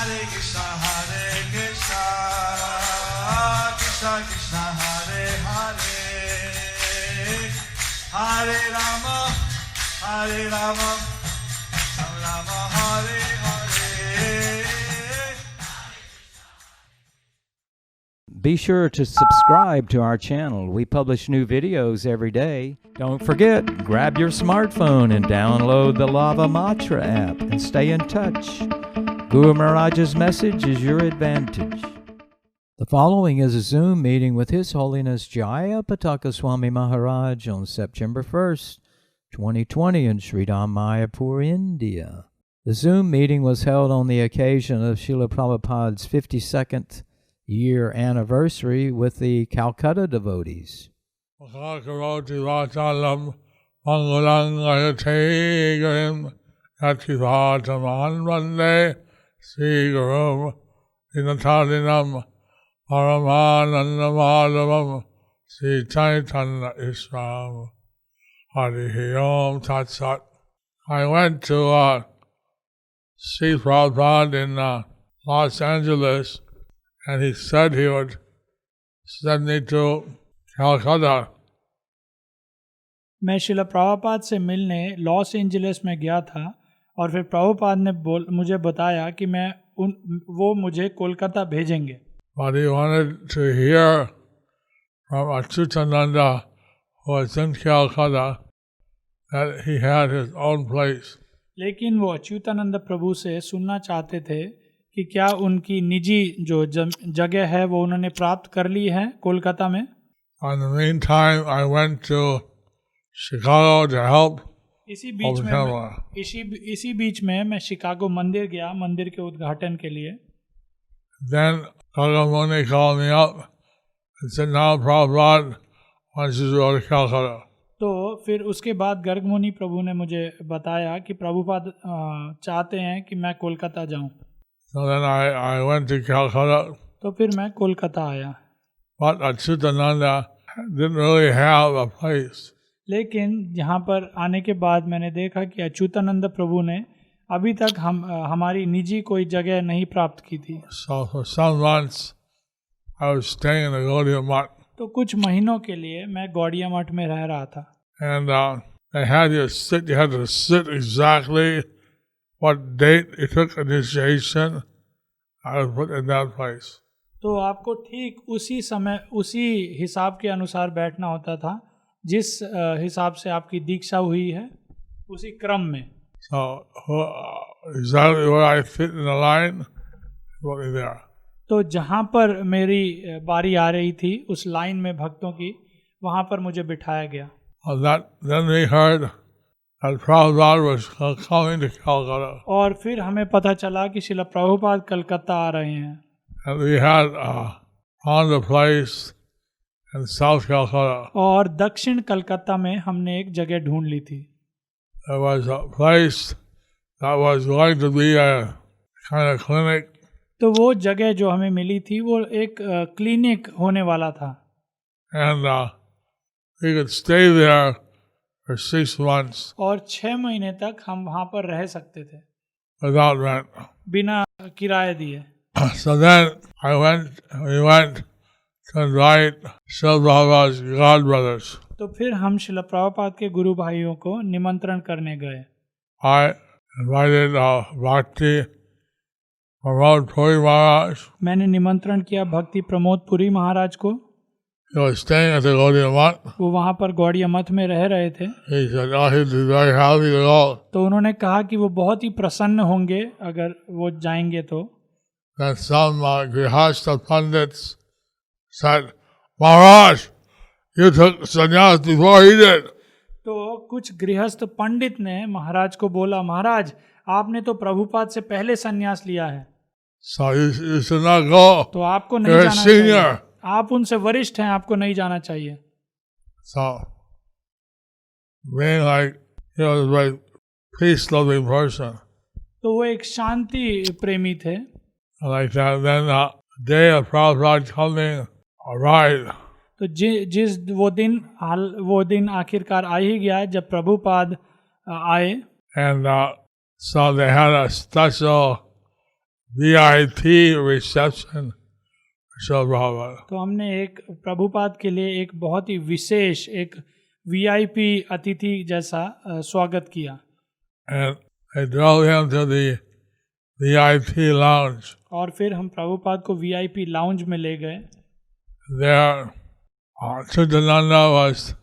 Krishna Krishna Hare Hare Hare Rama Rama Hare Hare. Be sure to subscribe to our channel. We publish new videos every day. Don't forget, grab your smartphone and download the Lava Matra app and stay in touch. Guru Maharaj's message is your advantage. The following is a Zoom meeting with His Holiness Jaya Pataka Swami Maharaj on September 1st, 2020 in Sridham, Mayapur, India. The Zoom meeting was held on the occasion of Srila Prabhupada's 52nd year anniversary with the Calcutta devotees. Karoti Vachalam Mangalang Ayategarim Yativataman Vande Sigurum Dinatalinam Paramanandamadavam Sri Chaitanya Islam Harihi Om Tat Sat. I went to see Prabhupada in Los Angeles, and he said he would send me to Calcutta. मैं शिला प्रभुपाद से मिलने Los Angeles में गया था और फिर प्रभुपाद ने मुझे बताया कि वो मुझे कोलकाता भेजेंगे. But he wanted to hear from Achyutananda, who was in Calcutta, that he had his own place. लेकिन वो अच्युतानंद प्रभु से सुनना चाहते थे कि क्या उनकी निजी जो जगह है वो उन्होंने प्राप्त कर ली है कोलकाता में. In the meantime, I went to Chicago to help इसी बीच में मैं शिकागो मंदिर गया मंदिर के उद्घाटन के लिए. Then Kagamuni called me up and said, now Prabhupada wants you to go to Calcutta. तो फिर उसके बाद गर्ग मुनि प्रभु ने मुझे बताया कि प्रभुपाद चाहते हैं कि मैं कोलकाता जाऊं. So then I went to Calcutta. तो फिर मैं कोलकाता आया. But Achyutananda didn't really have a place. लेकिन यहाँ पर आने के बाद मैंने देखा कि अच्युतानंद प्रभु ने अभी तक हमारी निजी कोई जगह नहीं प्राप्त की थी. So for some months I was staying in the Gaudiya Math. तो कुछ महीनों के लिए मैं गौड़िया मठ में रह रहा था. And they had you had to sit exactly what date you took initiation. I was put in that place. तो आपको ठीक उसी समय उसी हिसाब के अनुसार बैठना होता था जिस हिसाब से आपकी दीक्षा हुई है उसी क्रम में. So exactly where I fit in the line, put me there. तो जहाँ पर मेरी बारी आ रही थी उस लाइन में भक्तों की वहाँ पर मुझे बिठाया गया. Then we heard that Prabhupada was coming to Calcutta. और फिर हमें पता चला कि शिला प्रभुपाद कलकत्ता आ रहे हैं. And we had found a place in South Calcutta. और दक्षिण कलकत्ता में हमने एक जगह ढूंढ ली थी. There was a place that was going to be a kind of clinic. तो वो जगह जो हमें मिली थी वो एक क्लिनिक होने वाला था. And we could stay there for 6 months. और 6 महीने तक हम वहाँ पर रह सकते थे. Without rent. बिना किराया दिए. So then we went to invite Srila Prabhupada's godbrothers. तो फिर हम शिला प्रभुपाद के गुरु भाइयों को निमंत्रण करने गए. I invited Bhakti Pramod Puri Maharaj. मैंने निमंत्रण किया भक्ति प्रमोद पुरी महाराज को. He was staying at the Gaudiya Math. वो वहाँ पर गौड़िया मठ में रह रहे थे. He said, he'd be very happy to go. तो उन्होंने कहा कि वो बहुत ही प्रसन्न होंगे अगर वो जाएंगे तो. Then some Grihastha Pandits said, Maharaj, you took sannyas before he did. तो कुछ गृहस्थ पंडित ने महाराज को बोला, महाराज आपने तो प्रभुपाद से पहले संन्यास लिया है. So you should not go. तो आपको नहीं You're a जाना senior. चाहिए. आप उनसे वरिष्ठ हैं, आपको नहीं जाना चाहिए. So, being like, a very peace-loving person. तो वो एक शांति प्रेमी थे. Like that, then the day of Prabhupada coming arrived. तो जिस वो दिन आखिरकार आ ही गया जब प्रभुपाद आए. And so they had a special VIP reception for Srila Prabhupada. तो हमने एक प्रभुपाद के लिए एक बहुत ही विशेष एक वीआईपी अतिथि जैसा स्वागत किया And I drove him to the VIP lounge. और फिर हम प्रभुपाद को वीआईपी लाउंज में ले गए. There, Chidananda was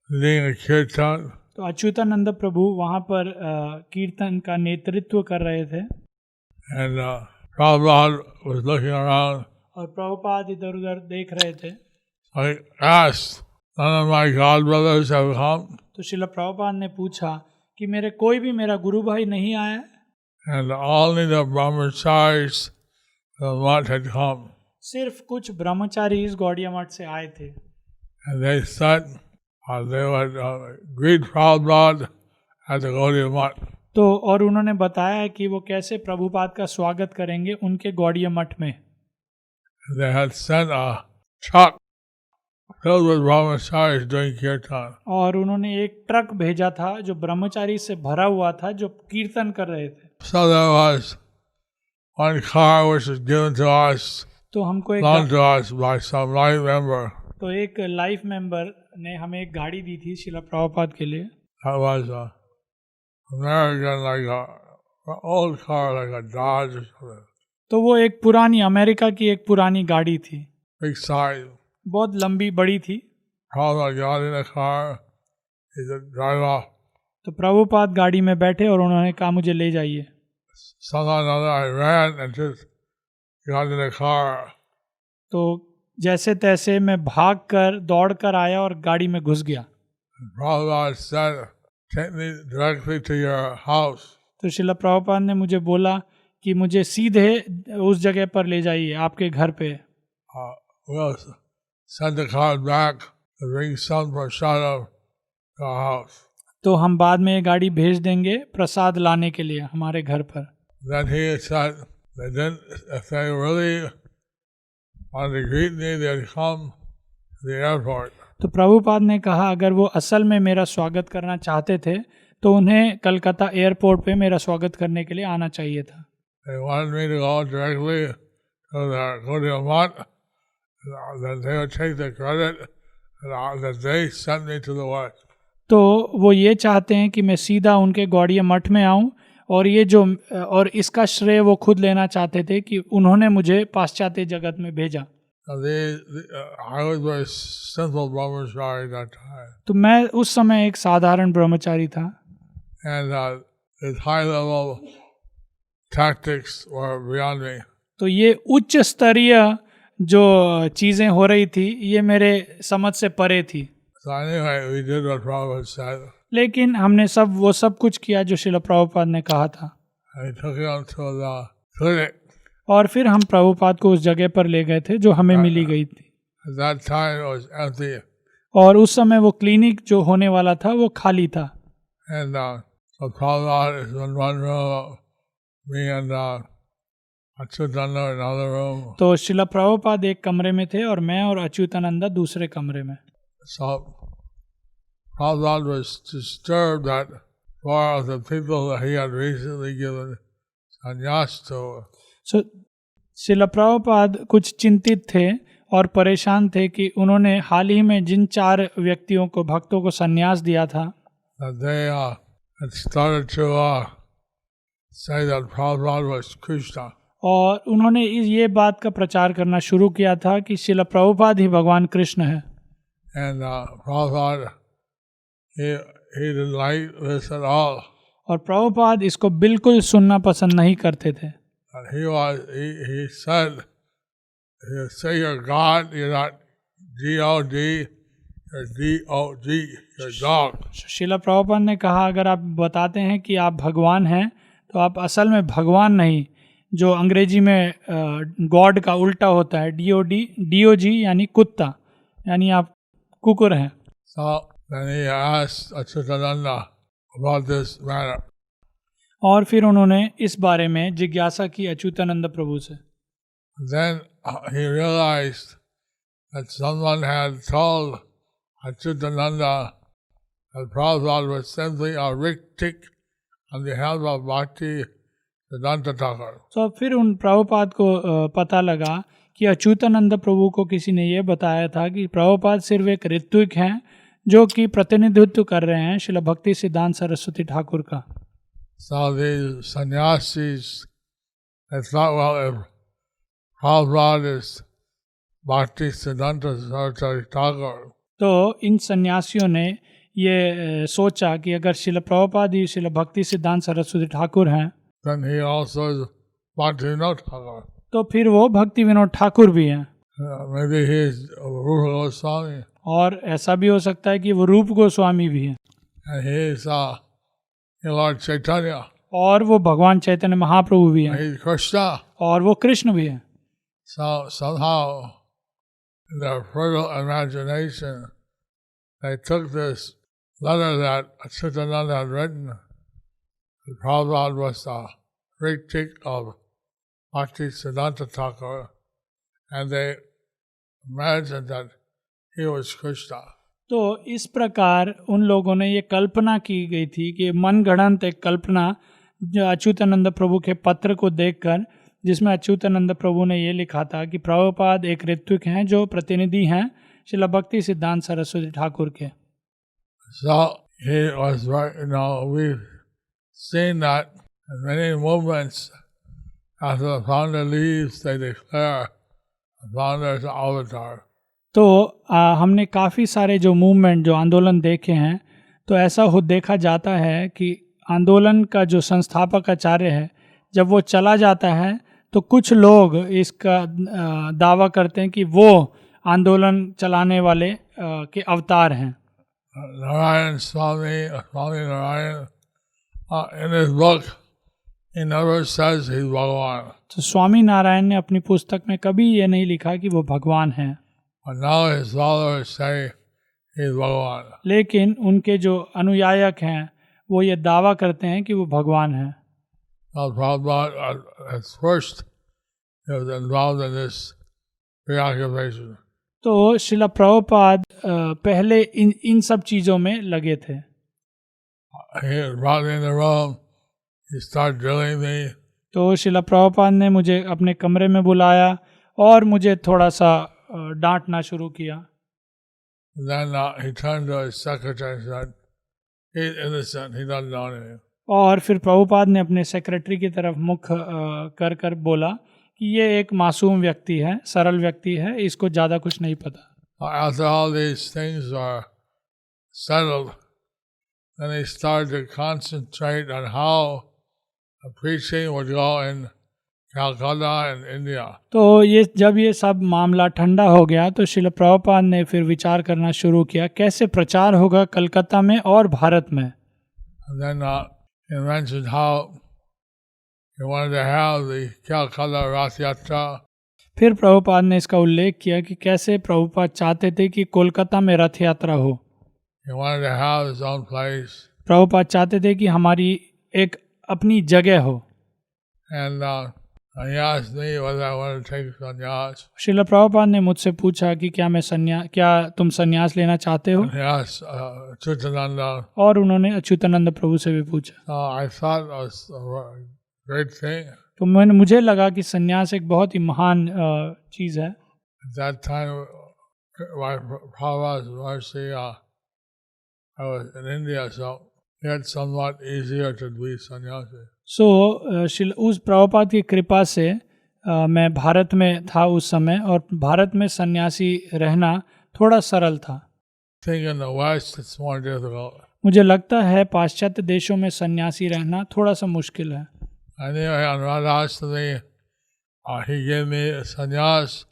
leading a kirtan, तो अच्युतानंद प्रभु वहाँ पर कीर्तन का नेतृत्व कर रहे थे and Prabhupada was looking around. और प्रभुपाद इधर उधर देख रहे थे. I asked, none of my god brothers have come, तो श्रील प्रभुपाद ने पूछा कि मेरे कोई भी मेरा गुरु भाई नहीं आया. and only the brahmacharis of the month had come. सिर्फ कुछ ब्रह्मचारी इस गौड़िया मठ से आए थे. And they said they would greet Prabhupada at the Gaudiya Math. तो और उन्होंने बताया कि वो कैसे प्रभुपाद का स्वागत करेंगे उनके गौड़िया मठ में. They had sent a truck filled with brahmacharis doing kirtan. और उन्होंने एक ट्रक भेजा था जो ब्रह्मचारी से भरा हुआ था जो कीर्तन कर रहे थे. So there was one car which was given to us, तो हमको loaned to us by some life member. तो एक लाइफ मेंबर ने हमें एक गाड़ी दी थी शिला प्रभुपाद के लिए. That was a American, like a old car, like a Dodge or something. तो वो एक पुरानी अमेरिका की एक पुरानी गाड़ी थी, Big size. बहुत लंबी बड़ी थी. Prabhupada got in the car. He said, drive off. तो प्रभुपाद गाड़ी में बैठे और उन्होंने कहा मुझे ले जाइए. Somehow or another, I ran and just got in the car. तो जैसे तैसे मैं भाग कर दौड़ कर आया और गाड़ी में घुस गया. And Prabhupada said, take me directly to your house. तो शिला प्रभुपाद ने मुझे बोला कि मुझे सीधे उस जगह पर ले जाइए आपके घर पे. We'll send the car back to bring some prasadam to our house. तो हम बाद में ये गाड़ी भेज देंगे प्रसाद लाने के लिए हमारे घर पर. Then he said, they didn't, if they really wanted to greet me, they'd come to the airport. तो प्रभुपाद ने कहा अगर वो असल में मेरा स्वागत करना चाहते थे तो उन्हें कलकत्ता एयरपोर्ट पे मेरा स्वागत करने के लिए आना चाहिए था. They wanted me to go directly to the Gaudiya Math, that they would take the credit that they sent me to the West. तो वो ये चाहते हैं कि मैं सीधा उनके गौड़िया मठ में आऊं और ये जो और इसका श्रेय वो खुद लेना चाहते थे कि उन्होंने मुझे पाश्चात्य जगत में भेजा. I was very simple brahmachari at that time. तो मैं उस समय एक साधारण ब्रह्मचारी था. And his high level tactics were beyond me. तो ये उच्च स्तरीय जो चीज़ें हो रही थी ये मेरे समझ से परे थी. So anyway, we did what Prabhupada said. लेकिन हमने वो सब कुछ किया जो शिला प्रभुपाद ने कहा था. I took him to the clinic. और फिर हम प्रभुपाद को उस जगह पर ले गए थे जो हमें मिली गई थी. At that time, it was empty. और उस समय वो क्लिनिक जो होने वाला था वो खाली था. And so Prabhupada is in one room, me and Achyutananda in another room. तो शिला प्रभुपाद एक कमरे में थे और मैं और अच्युतानंदा दूसरे कमरे में. So Prabhupada was disturbed that four of the people that he had recently given sannyas to. So शिला प्रभुपाद कुछ चिंतित थे और परेशान थे कि उन्होंने हाल ही में जिन 4 व्यक्तियों को भक्तों को संन्यास दिया था That they had started to say that Prabhupada was Krishna. और उन्होंने ये बात का प्रचार करना शुरू किया था कि शिला प्रभुपाद ही भगवान कृष्ण है. And Prabhupada, he didn't like this at all. और प्रभुपाद इसको बिल्कुल सुनना पसंद नहीं करते थे. And he said, you say you're God, you're not G-O-D, you're D-O-G, you're dog. शिला प्रभुपाद ने कहा अगर आप बताते हैं कि आप भगवान हैं तो आप असल में भगवान नहीं, जो अंग्रेजी में गॉड का उल्टा होता है D-O-G यानी कुत्ता, यानी आप कुकुर हैं. So then he asked Achyutananda about this matter. और फिर उन्होंने इस बारे में जिज्ञासा की अच्युतानंद प्रभु से. Then he realized that someone had told Achyutananda that Prabhupada was simply a rik-tik on behalf of Bhakti Siddhanta Thakur. तो फिर उन प्रभुपाद को पता लगा कि अच्युतानंद प्रभु को किसी ने ये बताया था कि प्रभुपाद सिर्फ एक ऋत्विक हैं जो कि प्रतिनिधित्व कर रहे हैं श्रील भक्ति सिद्धांत सरस्वती ठाकुर का. So these sannyasis, they thought, well, if Prabhupada is Bhakti Siddhanta Saraswati Thakur, तो इन सन्यासियों ने ये सोचा कि अगर श्रील प्रभुपाद ही श्रील भक्ति सिद्धांत सरस्वती ठाकुर हैं then he also is Bhaktivinoda Thakur. तो फिर वो भक्ति विनोद ठाकुर भी हैं. Maybe he is Rupa Goswami, और ऐसा भी हो सकता है कि वो रूप गोस्वामी भी हैं and he is Lord Chaitanya. और वो भगवान चैतन्य महाप्रभु भी हैं He is Krishna. और वो कृष्ण भी हैं. So somehow, in their fertile imagination, they took this letter that Achyutananda had written. The Prabhupada was the critic of Bhakti Siddhanta Thakur, and they imagined that he was Krishna. तो इस प्रकार उन लोगों ने ये कल्पना की गई थी कि मनगढ़ंत एक कल्पना जो अच्युतानंद प्रभु के पत्र को देखकर, जिसमें अच्युतानंद प्रभु ने ये लिखा था कि प्रभुपाद एक ऋत्विक हैं जो प्रतिनिधि हैं श्रील भक्ति सिद्धांत सरस्वती ठाकुर के. So he was right. We've seen that in many movements, after the founder leaves, they declare the founder is avatar. तो हमने काफ़ी सारे जो मूवमेंट जो आंदोलन देखे हैं, तो ऐसा देखा जाता है कि आंदोलन का जो संस्थापक आचार्य है जब वो चला जाता है तो कुछ लोग इसका दावा करते हैं कि वो आंदोलन चलाने वाले के अवतार हैं. Narayan Swami Narayan, in his book, he never says he's Bhagavan. तो स्वामी नारायण ने अपनी पुस्तक में कभी ये नहीं लिखा कि वो भगवान हैं, But now his followers say he's Bhagavan. लेकिन उनके जो अनुयायक हैं वो ये दावा करते हैं कि वो भगवान हैं. Now Prabhupada, at first, he was involved in this preoccupation. तो श्रील प्रभुपाद पहले इन सब चीज़ों में लगे थे. He brought me in the room, he started drilling me. तो श्रील प्रभुपाद ने मुझे अपने कमरे में बुलाया और मुझे थोड़ा सा डांटना शुरू किया. Then he turned to his secretary and said, he's innocent, he doesn't know anything. और फिर प्रभुपाद ने अपने सेक्रेटरी की तरफ मुख कर कर बोला कि ये एक मासूम व्यक्ति है, सरल व्यक्ति है, इसको ज़्यादा कुछ नहीं पता. After all these things are settled, then he started to concentrate on how the preaching would go in Calcutta and India. तो ये जब ये सब मामला ठंडा हो गया तो श्रील प्रभुपाद ने फिर विचार करना शुरू किया कैसे प्रचार होगा कलकत्ता में और भारत में. And then he mentioned how he wanted to have the Calcutta Rath Yatra. फिर प्रभुपाद ने इसका उल्लेख किया कि कैसे प्रभुपाद चाहते थे कि कोलकाता में रथ यात्रा हो. He wanted to have his own place. Prabhupada चाहते थे कि हमारी एक अपनी जगह हो. And he asked me whether I wanted to take sannyas. Srila Prabhupada ने मुझसे पूछा कि क्या तुम संन्यास लेना चाहते हो. And he asked Achyutananda. और उन्होंने अच्युतानंद प्रभु से भी पूछा. I thought it was a great thing. तो मुझे लगा कि संन्यास एक बहुत ही महान चीज़ है. At that time, by Prabhupada's mercy, I was in India, so it's somewhat easier to be sannyasi. सो उस प्रभुपाद की कृपा से मैं भारत में था उस समय और भारत में सन्यासी रहना थोड़ा सरल था. I think in the West it's more difficult. मुझे लगता है पाश्चात्य देशों में सन्यासी रहना थोड़ा सा मुश्किल है. Anyway, on Radhastami, he gave me a sannyas.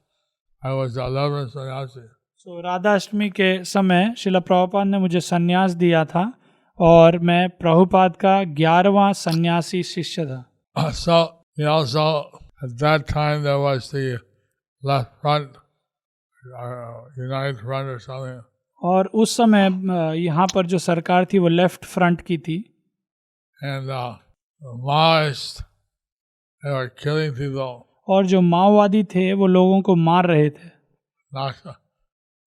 I was the 11th sannyasi. सो राधाष्टमी के समय श्रील प्रभुपाद ने मुझे सन्यास दिया था और मैं प्रभुपाद का 11वां सन्यासी शिष्य था. So he also, at that time there was the left front, United Front or something. और उस समय यहाँ पर जो सरकार थी वो लेफ्ट फ्रंट की थी. And the Maoists, they were killing people. और जो माओवादी थे वो लोगों को मार रहे थे.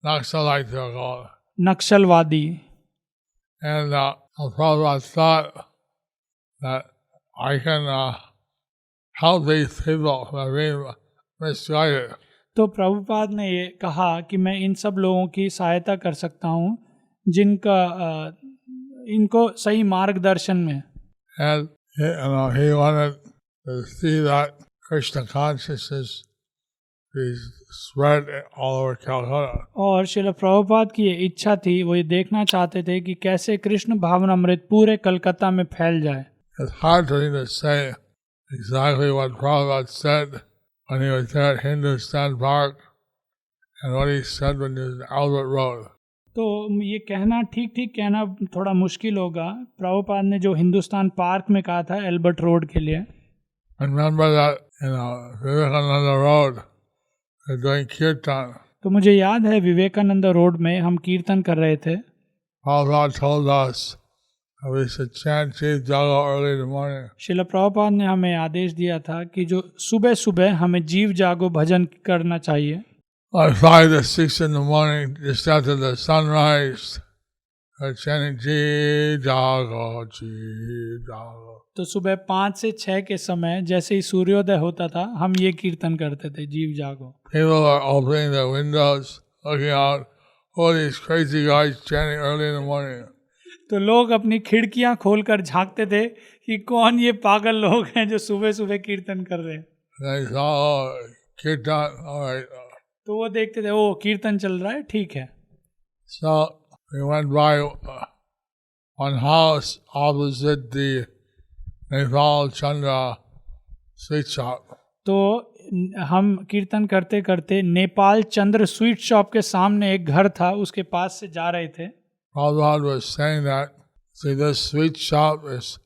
Naxalites they were called. नक्सलवादी. And Prabhupada thought that I can help these people who are being misguided. तो प्रभुपाद ने ये कहा कि मैं इन सब लोगों की सहायता कर सकता हूँ जिनका इनको सही मार्गदर्शन में। And he wanted to see that Krishna consciousness be spread all over Calcutta. और श्रील प्रभुपाद की ये इच्छा थी, वो ये देखना चाहते थे कि कैसे कृष्ण भावनामृत पूरे कलकत्ता में फैल जाए। It's hard for me to say exactly what Prabhupada said when he was there at Hindustan Park and what he said when he was in Albert Road. तो ये कहना ठीक कहना थोड़ा मुश्किल होगा। प्रभुपाद ने जो हिंदुस्तान पार्क में कहा था एल्बर्ट रोड के लिए। Remember that, Vivekananda Road, they're doing kirtan. तो मुझे याद है विवेकानंद रोड में हम कीर्तन कर रहे थे। Prabhupada told us that we should chant Chief Jaga early in the morning. Srila Prabhupada ने हमें आदेश दिया था कि जो सुबह सुबह हमें जीव जागो भजन करना चाहिए। Like 5 to 6 in the morning, just after the sunrise, they're chanting Chief Jaga, Chief Jaga. तो सुबह 5 से 6 के समय जैसे ही सूर्योदय होता था हम ये कीर्तन करते थे, जीव जागो। People are opening their windows, looking out. All these crazy guys chanting early in the morning. तो लोग अपनी खिड़कियां खोलकर झांकते थे कि कौन ये पागल लोग हैं जो सुबह सुबह कीर्तन कर रहे हैं। They saw, oh, kirtan, all right. तो वो देखते थे, ओ कीर्तन चल रहा है, ठीक है। So we went by one house opposite the Nepal Chandra sweet shop. तो हम कीर्तन करते करते नेपाल चंद्र स्वीट शॉप के सामने एक घर था, उसके पास से जा रहे थे। Prabhupada was saying that, see, this sweet shop is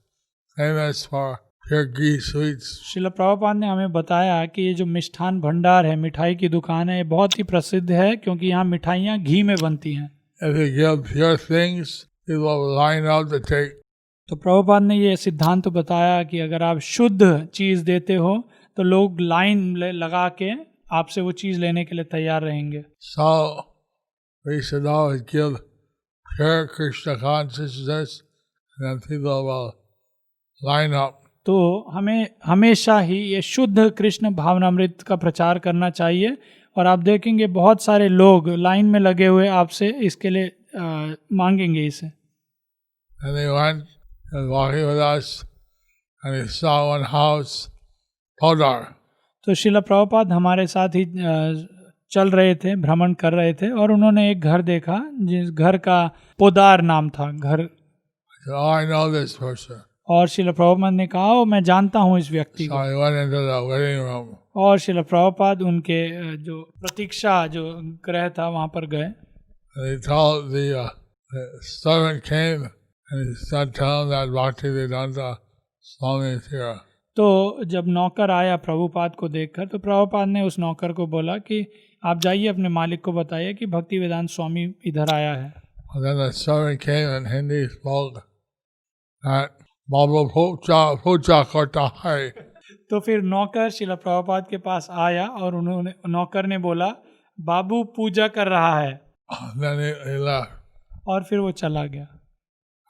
famous for pure ghee sweets. Srila Prabhupada ने हमें बताया कि ये जो मिष्ठान भंडार है, मिठाई की दुकान है, ये बहुत ही प्रसिद्ध है क्योंकि यहाँ मिठाइयाँ घी में बनती हैं। If you give pure things, people will line up to take. तो प्रभुपाद ने ये सिद्धांत बताया कि अगर आप शुद्ध चीज़ देते हो तो लोग लाइन लगा के आपसे वो चीज़ लेने के लिए तैयार रहेंगे। So we should always give pure Krishna consciousness, and then people will line up. तो हमें हमेशा ही ये शुद्ध कृष्ण भावनामृत का प्रचार करना चाहिए और आप देखेंगे बहुत सारे लोग लाइन में लगे हुए आपसे इसके लिए मांगेंगे इसे। And they went and walking with us, and he saw one house, Podar. तो श्रील प्रभुपाद हमारे साथ ही चल रहे थे, भ्रमण कर रहे थे और उन्होंने एक घर देखा जिस घर का पोदार नाम था घर। So, oh, I know this person. और श्रील प्रभुपाद ने कहा, ओ मैं जानता हूँ इस व्यक्ति So को। I went into the waiting room. और श्रील प्रभुपाद उनके जो प्रतीक्षा जो गृह था वहाँ पर गए। And he told the servant came, and he said, tell him that Bhaktivedanta Swami is here. तो जब नौकर आया प्रभुपाद को देखकर तो प्रभुपाद ने उस नौकर को बोला कि आप जाइए अपने मालिक को बताइए कि भक्ति वेदांत स्वामी इधर आया है। And then the servant came in Hindi, spoke that Babu Puja Karta Hai. तो फिर नौकर श्रील प्रभुपाद के पास आया और उन्होंने नौकर ने बोला बाबू पूजा कर रहा है। Then he left. और फिर वो चला गया।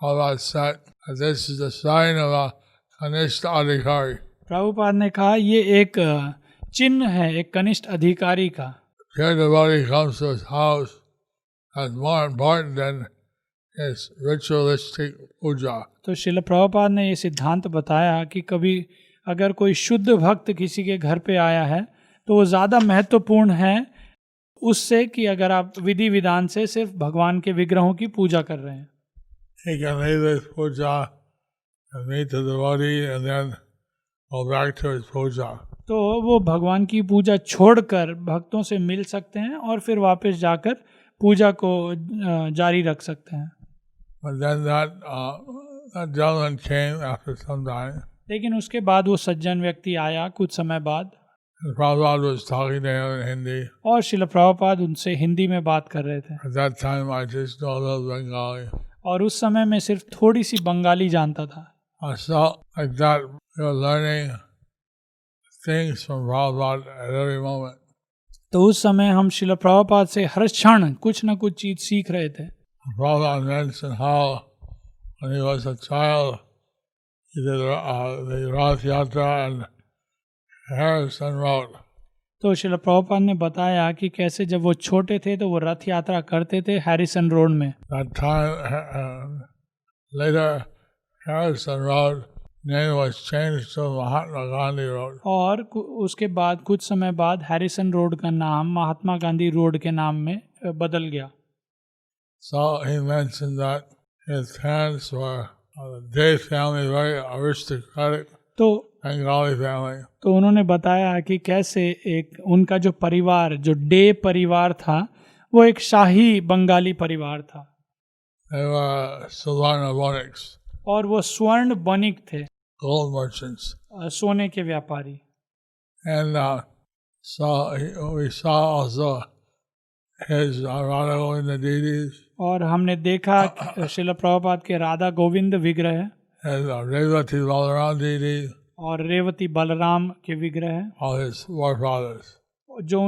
Prabhupada said, this is the sign of a Kanishta Adhikari. Prabhupada ने कहा ये एक चिन्ह है एक कनिष्ठ अधिकारी का। Pure devotee comes to his house, that's more important than his ritualistic puja. तो श्रील प्रभुपाद ने ये सिद्धांत बताया कि कभी अगर कोई शुद्ध भक्त किसी के घर पे आया है तो वो ज़्यादा महत्वपूर्ण है उससे कि अगर आप विधि विधान से सिर्फ भगवान के विग्रहों की पूजा कर रहे हैं। He can leave his puja and meet the devotee and then go back to his puja. तो वो भगवान की पूजा छोड़कर भक्तों से मिल सकते हैं और फिर वापस जाकर पूजा को जारी रख सकते हैं। But then that gentleman came after some time. लेकिन उसके बाद वो सज्जन व्यक्ति आया कुछ समय बाद And Prabhupada was talking to him in Hindi. और श्रील प्रभुपाद उनसे हिंदी में बात कर रहे थे। At that time, I just know a little Bengali. और उस समय मैं सिर्फ थोड़ी सी बंगाली जानता था। So like that, we were learning things from Prabhupada at every moment. तो उस समय हम श्रील प्रभुपाद से हर क्षण कुछ न कुछ चीज सीख रहे थे। Prabhupada mentioned how when he was a child, he did the Rath Yatra and Harrison Road. तो श्रील प्रभुपाद ने बताया कि कैसे जब वो छोटे थे तो वो रथ यात्रा करते थे हैरिसन रोड में। That time, later, Harrison Road name was changed to Mahatma Gandhi Road. और उसके बाद कुछ समय बाद हैरिसन रोड का नाम महात्मा गांधी रोड के नाम में बदल गया। So he mentioned that his parents were the Day family, very aristocratic तो Bengali family. तो उन्होंने बताया कि कैसे एक उनका जो परिवार, जो डे परिवार था, वो एक शाही बंगाली परिवार था। They were Suvarna Bonics, और वो स्वर्ण बनिक थे, gold merchants. सोने के व्यापारी। And so we saw also his Radha Govinda deities, और हमने देखा श्रील प्रभुपाद के राधा गोविंद विग्रह his Revati Balaram deities, और रेवती बलराम के विग्रह, all his forefathers. जो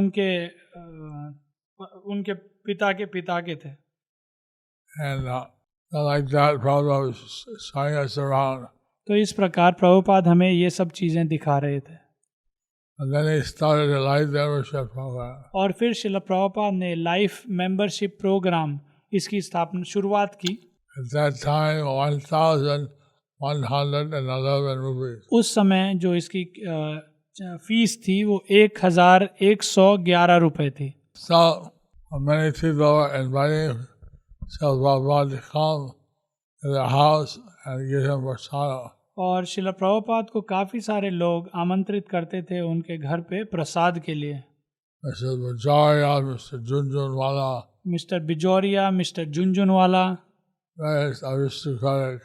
उनके पिता के पिता के थे। And like that, Prabhupada was showing us around. तो इस प्रकार प्रभुपाद हमें ये सब चीज़ें दिखा रहे थे। And then he started a life membership program. और फिर श्रील प्रभुपाद ने लाइफ मेंबरशिप प्रोग्राम इसकी स्थापना शुरुआत की। At that time, 1,111 rupees. उस समय जो इसकी फीस थी वो 1,111 रुपये थी। So many people were inviting Srila Prabhupada to come to their house and give him prasada. और श्रील प्रभुपाद को काफ़ी सारे लोग आमंत्रित करते थे उनके घर पे प्रसाद के लिए। Mr. Bajaria, Mr. Junjunwala, mister Bijoria, mister Jhunjhunwala, various aristocratic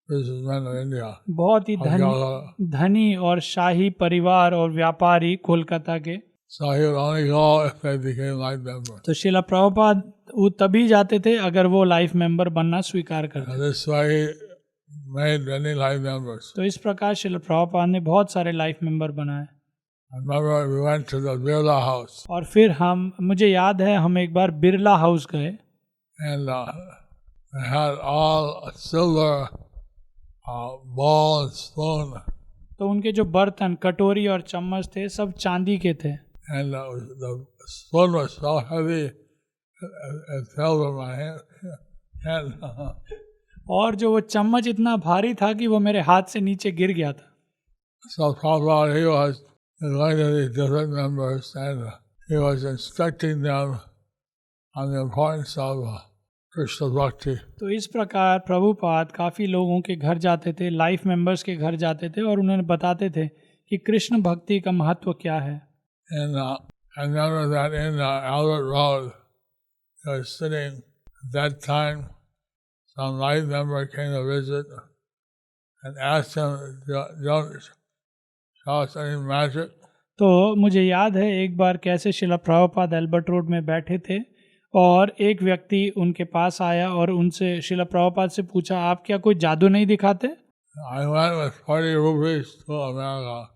businessmen of India. बहुत ही Calcutta. धनी और शाही परिवार और व्यापारी कोलकाता के। So he would only go if they became life members. तो श्रील प्रभुपाद वो तभी जाते थे अगर वो लाइफ मेंबर बनना स्वीकार करते। And this way he made many life members. तो इस प्रकार श्रील प्रभुपाद ने बहुत सारे लाइफ मेंबर बनाए। I remember we went to the Birla house और फिर मुझे याद है हम एक बार बिरला हाउस गए and they had all silver bowl and spoon. तो उनके जो बर्तन, कटोरी और चम्मच थे सब चांदी के थे। And the spoon was so heavy, it fell with my hand. और जो वो चम्मच इतना भारी था कि वो मेरे हाथ से नीचे गिर गया था। So Prabhupada, he was going to these different members and he was instructing them on the importance of Krishna Bhakti. तो इस प्रकार प्रभुपाद काफ़ी लोगों के घर जाते थे, लाइफ मेंबर्स के घर जाते थे और उन्हें बताते थे कि कृष्ण भक्ति का महत्व क्या है। And I remember that in Albert Road, I was sitting at that time, some life member came to visit and asked him, don't show us any magic. तो मुझे याद है एक बार कैसे श्रील प्रभुपाद एल्बर्ट रोड में बैठे थे और एक व्यक्ति उनके पास आया और उनसे श्रील प्रभुपाद से पूछा, आप क्या कोई जादू नहीं दिखाते? I went with 40 rupees to America.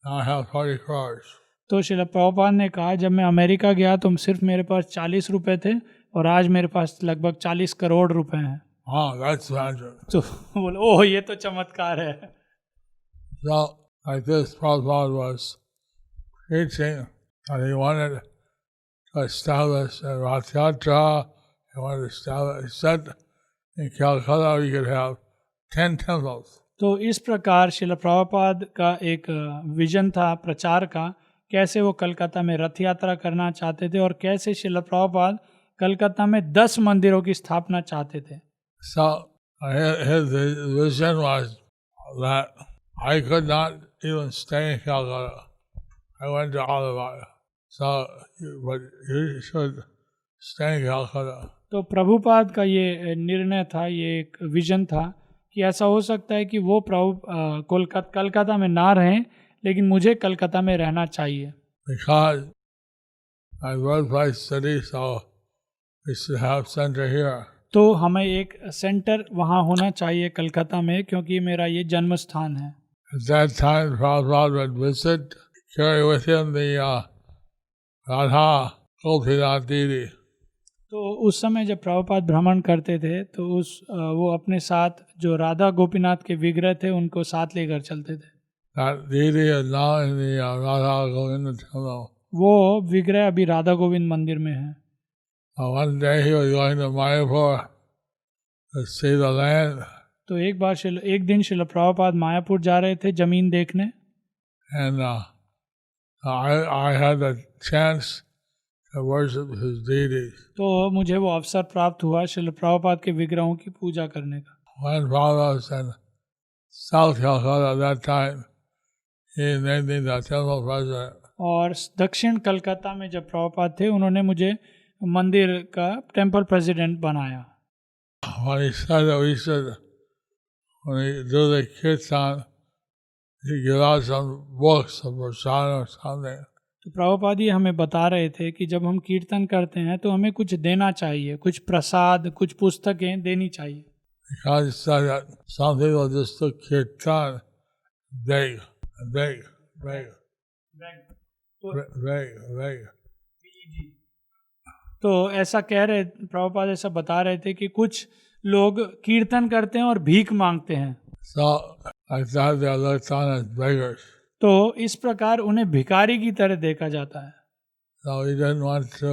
Now I have 40 crores. तो श्रील प्रभुपाद ने कहा, जब मैं अमेरिका गया तो सिर्फ मेरे पास 40 रुपए थे और आज मेरे पास लगभग 40 करोड़ रुपए हैं। Oh, that's magic. तो बोले, ओह ये तो चमत्कार है। So, like this, Prabhupada was preaching and he wanted to establish a Rath Yatra. He wanted to establish, he said in Calcutta we could have 10 temples. तो इस प्रकार श्रील प्रभुपाद का एक विजन था प्रचार का, कैसे वो कलकत्ता में रथ यात्रा करना चाहते थे और कैसे श्रील प्रभुपाद कलकत्ता में 10 मंदिरों की स्थापना चाहते थे। So his vision was that I could not even stay in Calcutta. I went to Allahabad. So, but you should stay in Calcutta. तो प्रभुपाद का ये निर्णय था, ये एक विजन था कि ऐसा हो सकता है कि वो कलकत्ता में ना रहें, लेकिन मुझे कलकत्ता में रहना चाहिए। Because my birthplace city, so we should have center here. तो हमें एक सेंटर वहाँ होना चाहिए कलकत्ता में, क्योंकि मेरा ये जन्म स्थान है। At that time, Prabhupada would visit, carry with him the Radha Gopinath Deity. तो उस समय जब प्रभुपाद भ्रमण करते थे तो वो अपने साथ जो राधा गोपीनाथ के विग्रह थे उनको साथ लेकर चलते थे। That deity is now in the Radha Govinda temple. वो विग्रह अभी राधा गोविंद मंदिर में है. One day he was going to Mayapur to see the land, तो एक दिन श्रील प्रभुपाद मायापुर जा रहे थे जमीन देखने. and I had the chance to worship his deities. तो मुझे वो अवसर प्राप्त हुआ श्रील प्रभुपाद के विग्रहों की पूजा करने का. One father was in South Calcutta at that time. He named me the temple president. और दक्षिण कलकत्ता में जब प्रभुपाद थे उन्होंने मुझे मंदिर का टेम्पल प्रेसिडेंट बनाया. When he said that we should, when we do the kirtan, he give out some books of prasad or something. तो प्रभुपाद जी हमें बता रहे थे कि जब हम कीर्तन करते हैं तो हमें कुछ देना चाहिए, कुछ प्रसाद, कुछ पुस्तकें देनी चाहिए. Because he said that some people just took kirtan, beg. तो ऐसा कह रहे प्रभुपाद ऐसा बता रहे थे कि कुछ लोग कीर्तन करते हैं और भीख मांगते हैं. So I thought they looked on as beggars. तो इस प्रकार उन्हें भिखारी की तरह देखा जाता है. So we didn't want to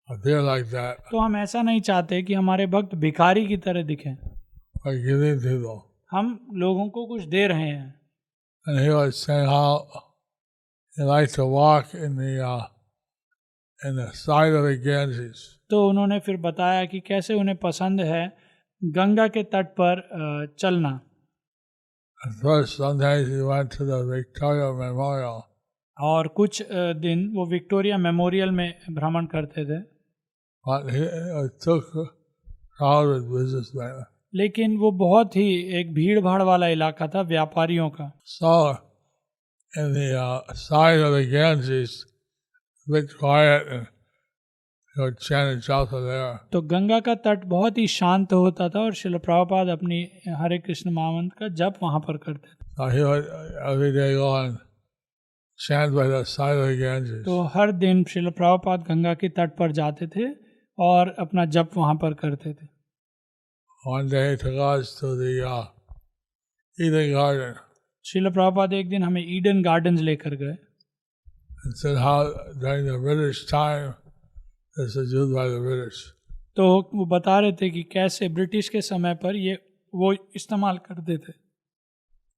appear like that तो हम ऐसा नहीं चाहते कि हमारे भक्त भिखारी की तरह दिखें. by giving people. हम लोगों को कुछ दे रहे हैं. And he was saying how he liked to walk in the side of the Ganges. तो उन्होंने फिर बताया कि कैसे उन्हें पसंद है गंगा के तट पर चलना. At first, sometimes he went to the Victoria Memorial. और कुछ दिन वो विक्टोरिया मेमोरियल में भ्रमण करते थे. But it took crowded businessmen. लेकिन वो बहुत ही एक भीड़ भाड़ वाला इलाका था व्यापारियों का. So, in the side of the Ganges, a bit quiet, and he would chant japa there. तो गंगा का तट बहुत ही शांत होता था और श्रील प्रभुपाद अपनी हरे कृष्ण महामंत्र का जप वहाँ पर करते थे. So he would every day go and chant by the side of the Ganges. तो हर दिन श्रील प्रभुपाद गंगा के तट पर जाते थे और अपना जप वहाँ पर करते थे. One day he took us to the Eden Garden Srila Prabhupada एक दिन हमें ईडन गार्डन्स लेकर गए. and said how during the British time this is used by the British. तो वो बता रहे थे कि कैसे ब्रिटिश के समय पर ये वो इस्तेमाल करते थे.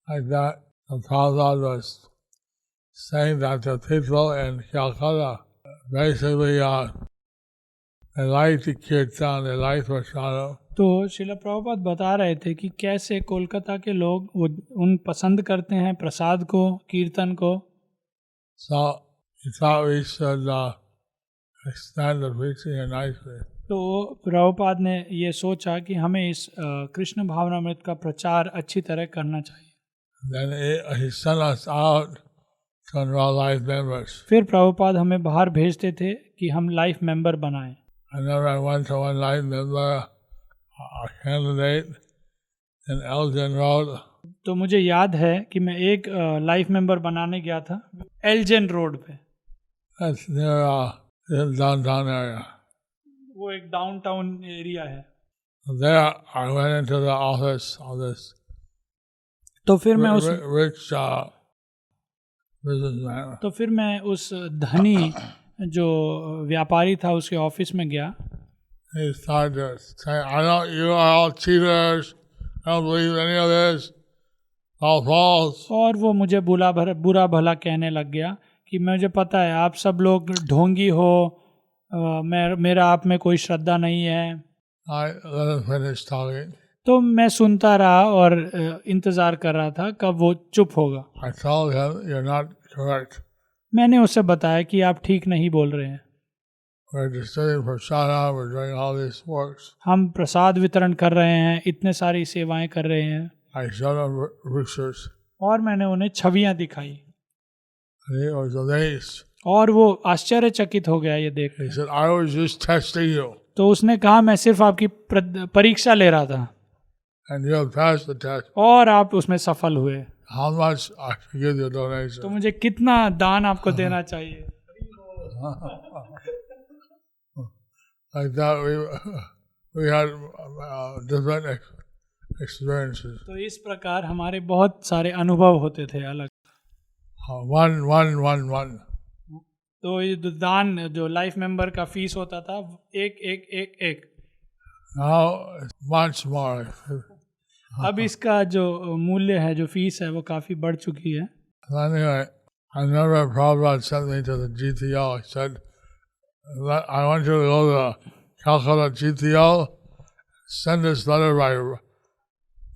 Like that, the Prabhupada was saying that the people in Calcutta basically they like the kirtan, they like prasadam. तो श्रील प्रभुपाद बता रहे थे कि कैसे कोलकाता के लोग उन पसंद करते हैं प्रसाद को, कीर्तन को. So he thought we should extend the preaching in nicely. तो प्रभुपाद ने ये सोचा कि हमें इस कृष्ण भावनामृत का प्रचार अच्छी तरह करना चाहिए. Then he sent us out to enroll life members. फिर प्रभुपाद हमें बाहर भेजते थे कि हम लाइफ मेंबर बनाएं. I remember I went to one life member, a candidate in Elgin Road. तो मुझे याद है कि मैं एक लाइफ मेंबर बनाने गया था एल्जन रोड पे. That's near downtown area. वो एक डाउनटाउन एरिया है. There I went into the office of this तो फिर मैं उस rich businessman. तो फिर मैं उस धनी जो व्यापारी था उसके ऑफिस में गया. He started saying, I know you are all cheaters. I don't believe any of this. All false. और वो मुझे बुरा भला कहने लग गया कि मुझे पता है आप सब लोग ढोंगी हो, मेरा आप में कोई श्रद्धा नहीं है. I let him finish talking. तो मैं सुनता रहा और इंतज़ार कर रहा था कब वो चुप होगा. I told him, you're not correct. मैंने उसे बताया कि आप ठीक नहीं बोल रहे हैं. We're distributing prasadam, we're doing all these works. हम प्रसाद वितरण कर रहे हैं, इतने सारी सेवाएं कर रहे हैं. I showed him pictures. और मैंने उन्हें छवियां दिखाई. He was amazed. और वो आश्चर्यचकित हो गया ये देख. He said, I was just testing you. तो उसने कहा मैं सिर्फ आपकी परीक्षा ले रहा था. And you have passed the test. और आप उसमें सफल हुए. How much I should give you a donation? तो मुझे कितना दान आपको देना चाहिए. Like that, we had different experiences. तो इस प्रकार हमारे बहुत सारे अनुभव होते थे अलग। One. तो ये जो दान जो लाइफ मेंबर का फीस होता था एक एक एक एक, Now it's much more. अब इसका जो मूल्य है जो फीस है वो काफ़ी बढ़ चुकी है। Anyway, I never Prabhupada sent me to the GTO. He said, I want you to go to Calcutta GTO, send this letter by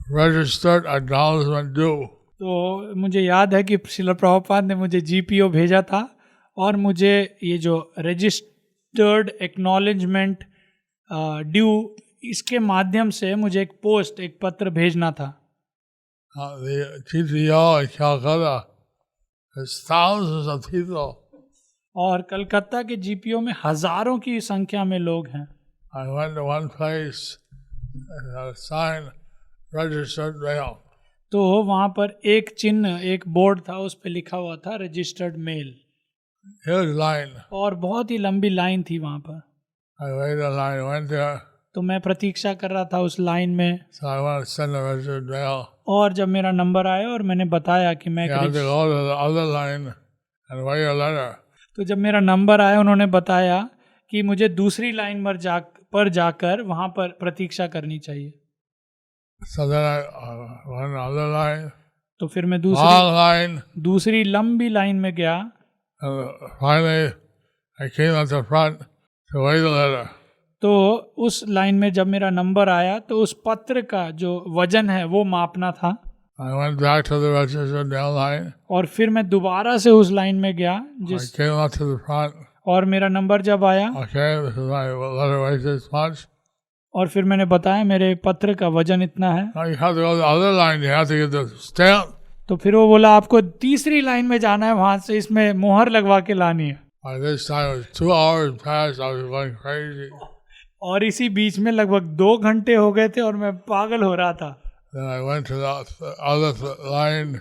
registered acknowledgement due. तो मुझे याद है कि श्रील प्रभुपाद ने मुझे जीपीओ भेजा था और मुझे ये जो रजिस्टर्ड एक्नॉलेजमेंट ड्यू इसके माध्यम से मुझे एक पत्र भेजना था। The GTO in Calcutta is thousands of people. और कलकत्ता के जीपीओ में हजारों की संख्या में लोग हैं। I went to one place and signed registered mail. तो वहाँ पर एक चिन्ह एक बोर्ड था उस पर लिखा हुआ था रजिस्टर्ड मेल, Huge line. और बहुत ही लंबी लाइन थी वहाँ पर। I waited in line, went there. तो मैं प्रतीक्षा कर रहा था उस लाइन में, So I want to send a registered mail. और जब मेरा नंबर आया और मैंने बताया कि मैं You have to go to the other line and write a letter. तो जब मेरा नंबर आया उन्होंने बताया कि मुझे दूसरी लाइन पर जाकर वहाँ पर प्रतीक्षा करनी चाहिए। So then I went another line, तो फिर मैं long line, दूसरी लंबी लाइन में गया, and finally I came at the front to write the letter. तो उस लाइन में जब मेरा नंबर आया तो उस पत्र का जो वजन है वो मापना था। I went back to the registered mail line. और फिर मैं दोबारा से उस लाइन में गया I came up to the front. और मेरा नंबर जब आया Okay, this is my letter weighs this much. और फिर मैंने बताया मेरे पत्र का वजन इतना है। Now you have to go to the other line. You have to get the stamp. तो फिर वो बोला आपको तीसरी लाइन में जाना है, वहां से इसमें मोहर लगवा के लानी है। By this time it was 2 hours past. I was going crazy. और इसी बीच में लगभग 2 घंटे हो गए थे और मैं पागल हो रहा था। Then I went to the other line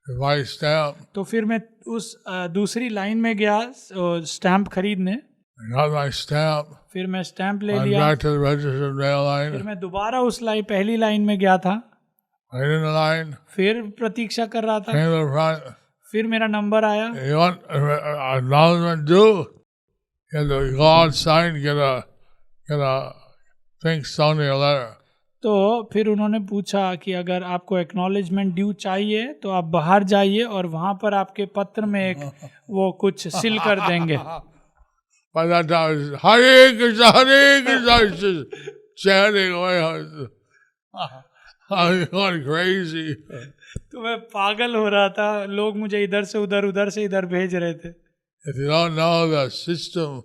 to buy stamp. तो फिर मैं उस दूसरी लाइन में गया स्टैंप खरीदने। I got my stamp. फिर मैं स्टैंप ले Went लिया। back to the registered mail फिर line. मैं दोबारा उस पहली लाइन में गया था, Waited in the line. फिर प्रतीक्षा कर रहा था। Came to the front. फिर मेरा नंबर आया। You want acknowledgement due? You have to go outside, get a thing sewn to your letter. तो फिर उन्होंने पूछा कि अगर आपको एक्नॉलेजमेंट ड्यू चाहिए तो आप बाहर जाइए और वहां पर आपके पत्र में एक वो कुछ सिल कर देंगे। By that time, it was Hare Krishna, Hare Krishna, I was just chanting away. I was going crazy. तो मैं पागल हो रहा था, लोग मुझे इधर से उधर से इधर भेज रहे थे। If you don't know the system,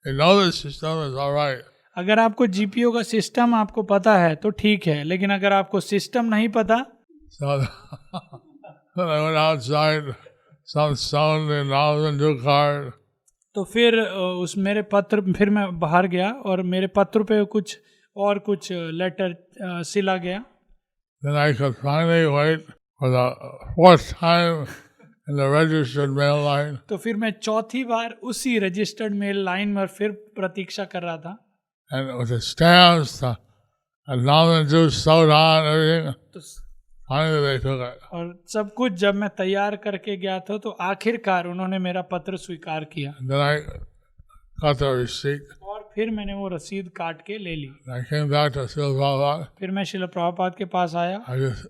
you know the system is all right. अगर आपको जीपीओ का सिस्टम आपको पता है तो ठीक है, लेकिन अगर आपको सिस्टम नहीं पता। So then I went outside, some sound acknowledgement due card. तो फिर फिर मैं बाहर गया और मेरे पत्र पे कुछ लेटर सिला गया। Then I could finally wait for the 4th time in the registered mail line. तो फिर मैं चौथी बार उसी रजिस्टर्ड मेल लाइन में फिर प्रतीक्षा कर रहा था। And with the stamps, the acknowledgement due sewed on, everything. तो Finally they took it. और सब कुछ जब मैं तैयार करके गया था तो आखिरकार उन्होंने मेरा पत्र स्वीकार किया। And then I got the receipt. और फिर मैंने वो रसीद काट के ले ली। I came back to Srila Prabhupada. फिर मैं श्रील प्रभुपाद के पास आया।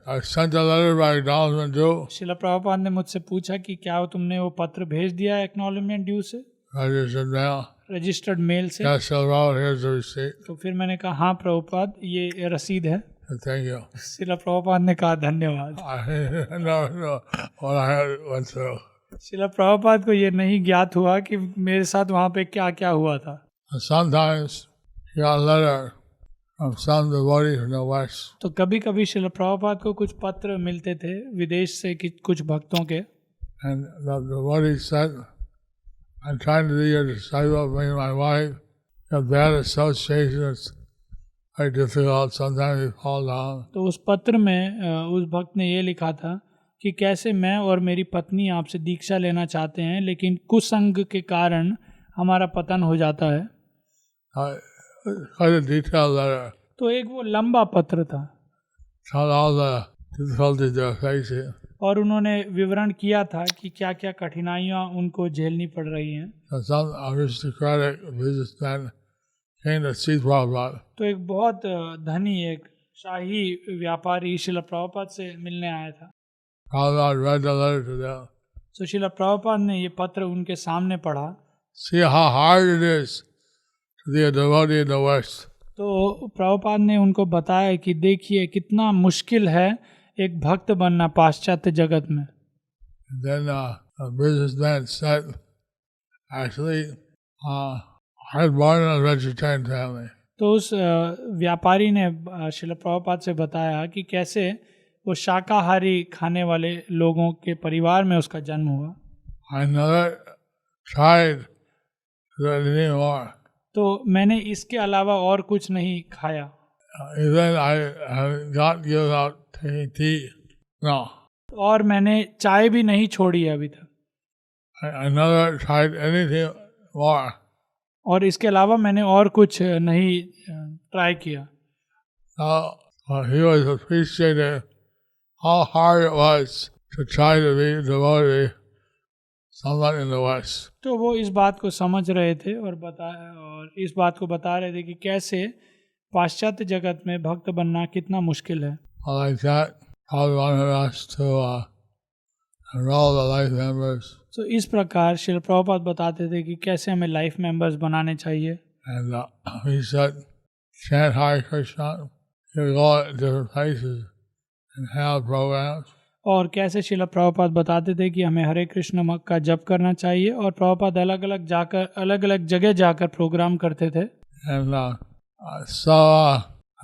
I sent a letter by acknowledgement due, Srila Prabhupada ने मुझसे पूछा कि क्या तुमने वो पत्र भेज दिया एक्नॉलेजमेंट ड्यू से, registered mail. रजिस्टर्ड मेल से? Yes, Srila Prabhupada, here's the receipt. तो फिर मैंने कहा हाँ प्रभुपाद, ये रसीद है। Thank you. श्रील प्रभुपाद ने कहा धन्यवाद। I never know what I went through. Srila Prabhupada को ये नहीं ज्ञात हुआ कि मेरे साथ वहाँ पे क्या क्या हुआ था। And sometimes he got a letter from some devotee from the West. तो कभी कभी श्रील प्रभुपाद को कुछ पत्र मिलते थे विदेश से कुछ भक्तों के। And the devotee said, I'm trying to be your disciple, me and my wife. You have bad association, it's very difficult. Sometimes we fall down. तो उस पत्र में उस भक्त ने ये लिखा था कि कैसे मैं और मेरी पत्नी आपसे दीक्षा लेना चाहते हैं, लेकिन कुसंग के कारण हमारा पतन हो जाता है। Quite a detailed letter. तो एक वो लंबा पत्र था। told all the difficulties they're facing. और उन्होंने विवरण किया था कि क्या क्या कठिनाइयाँ उनको झेलनी पड़ रही हैं। So some aristocratic businessmen came to see Prabhupada. तो एक बहुत धनी एक शाही व्यापारी श्रील प्रभुपाद से मिलने आया था। Prabhupada read the letter to them. तो श्रील प्रभुपाद ने ये पत्र उनके सामने पढ़ा। See how hard it is to be a devotee in the West. तो प्रभुपाद ने उनको बताया कि देखिए कितना मुश्किल है एक भक्त बनना पाश्चात्य जगत में। And then a businessman said, actually, I was born in a vegetarian family. तो उस व्यापारी ने श्रील प्रभुपाद से बताया कि कैसे वो शाकाहारी खाने वाले लोगों के परिवार में उसका जन्म हुआ। I never tried to do it anymore. तो मैंने इसके अलावा और कुछ नहीं खाया। Even I got given out taking tea. No, और मैंने चाय भी नहीं छोड़ी है अभी तक। I never tried anything more. और इसके अलावा मैंने और कुछ नहीं ट्राई किया। He was appreciating how hard it was to try to be devotee someone in the West. तो वो इस बात को समझ रहे थे और इस बात को बता रहे थे कि कैसे पाश्चात्य जगत में भक्त बनना कितना मुश्किल है। Like that, probably wanted us to enroll the life members. तो इस प्रकार श्रील प्रभुपाद बताते थे कि कैसे हमें लाइफ मेंबर्स बनाने चाहिए। And he said, chant Hare Krishna. You go to different places and have programs. और कैसे श्रील प्रभुपाद बताते थे कि हमें हरे कृष्ण का जप करना चाहिए और प्रभुपाद अलग अलग जगह जाकर प्रोग्राम करते थे। And so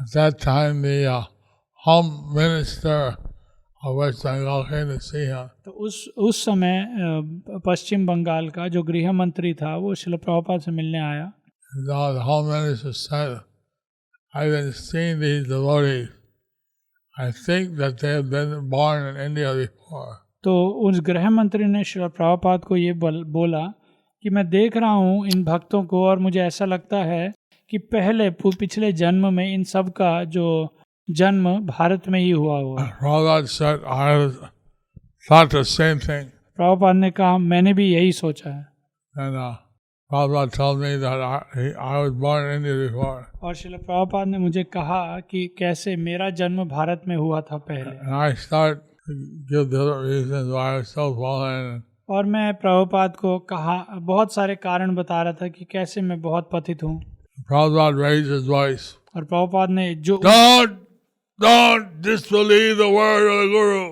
at that time the home minister of West Bengal came to see him. तो उस समय पश्चिम बंगाल का जो गृह मंत्री था वो श्रील प्रभुपाद से मिलने आया। And the home minister said, I've been seeing these devotees. I think that they have been born in India before. तो उस गृह मंत्री ने श्रील प्रभुपाद को ये बोला कि मैं देख रहा हूँ इन भक्तों को और मुझे ऐसा लगता है कि पहले पिछले जन्म में इन सब का जो जन्म भारत में ही हुआ हुआ। Prabhupada said, I thought the same thing. Prabhupada ने कहा मैंने भी यही सोचा है। And Prabhupada told me that I was born in India before. और श्रील प्रभुपाद ने मुझे कहा कि कैसे मेरा जन्म भारत में हुआ था पहले। And I started to give different reasons why I was so fallen. और मैं प्रभुपाद को कहा बहुत सारे कारण बता रहा था कि कैसे मैं बहुत पतित हूँ। Prabhupada raised his voice. और प्रभुपाद ने जो Don't disbelieve the word of the Guru.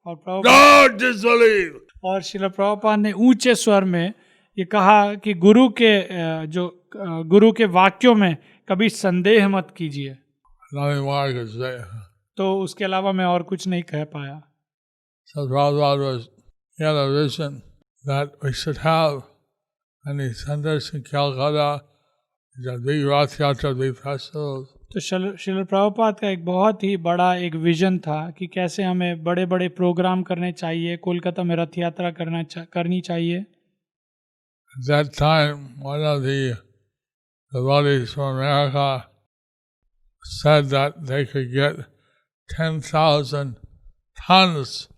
और प्रभुपाद Don't disbelieve. और श्रील प्रभुपाद ने ऊंचे स्वर में ये कहा कि गुरु के वाक्यों में कभी संदेह मत कीजिए। Nothing more I could say. तो उसके अलावा मैं और कुछ नहीं कह पाया। So Prabhupada he had a vision that we should have many centers in Calcutta, the big Rath Yatra, big festivals. तो श्रील प्रभुपाद का एक बहुत ही बड़ा एक विजन था कि कैसे हमें बड़े बड़े प्रोग्राम करने चाहिए, कोलकाता में रथ यात्रा करनी चाहिए। At that time, one of the devotees from America said that they could get 10,000 tons